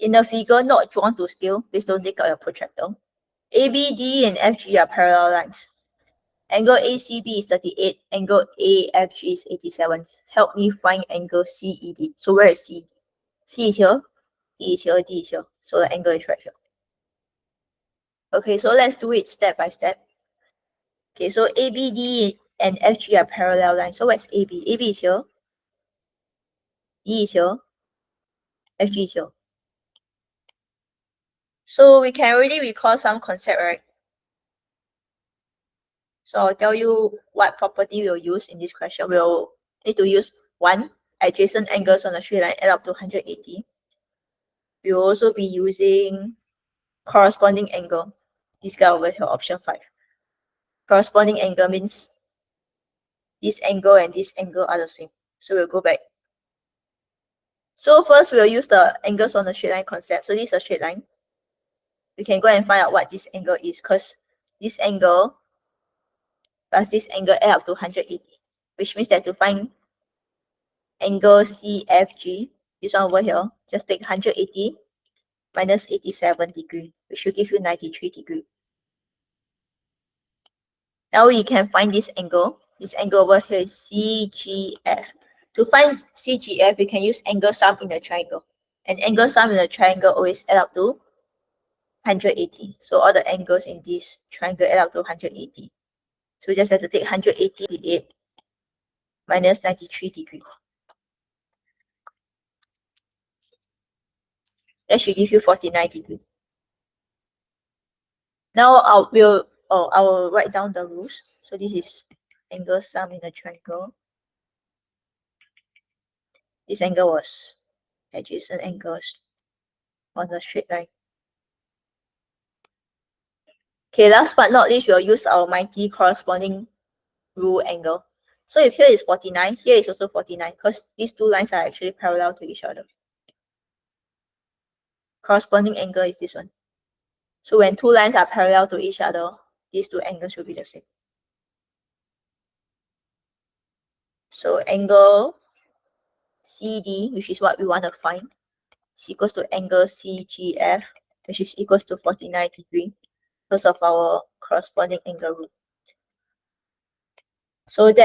in the figure not drawn to scale, please don't take out your protractor. ABD and FG are parallel lines. Angle ACB is 38, angle AFG is 87. Help me find angle CED. So where is C? C is here, E is here, D is here. So the angle is right here. Okay, so let's do it step by step. Okay, so ABD and FG are parallel lines. So where's AB? AB is here, D is here, FG is here. So we can already recall some concept, right? So I'll tell you what property we'll use in this question. We'll need to use 1, adjacent angles on a straight line add up to 180. We'll also be using corresponding angle. This guy over here, option 5. Corresponding angle means this angle and this angle are the same. So we'll go back. So first we'll use the angles on the straight line concept. So this is a straight line. We can go and find out what this angle is, because this angle plus this angle add up to 180, which means that to find angle CFG, this one over here, just take 180 minus 87 degree, which will give you 93 degree. Now we can find this angle. This angle over here is CGF. To find CGF, we can use angle sum in a triangle. And angle sum in a triangle always add up to 180. So all the angles in this triangle add up to 180. So we just have to take 188 minus 93 degree. That should give you 49 degree. Now I will write down the rules. So this is angle sum in a triangle. This angle was adjacent angles on the straight line. Okay, last but not least, we'll use our mighty corresponding rule angle. So if here is 49, here is also 49, because these two lines are actually parallel to each other. Corresponding angle is this one. So when two lines are parallel to each other, these two angles will be the same. So angle CD, which is what we want to find, is equals to angle CGF, which is equals to 49 degree, because of our corresponding angle rule. So that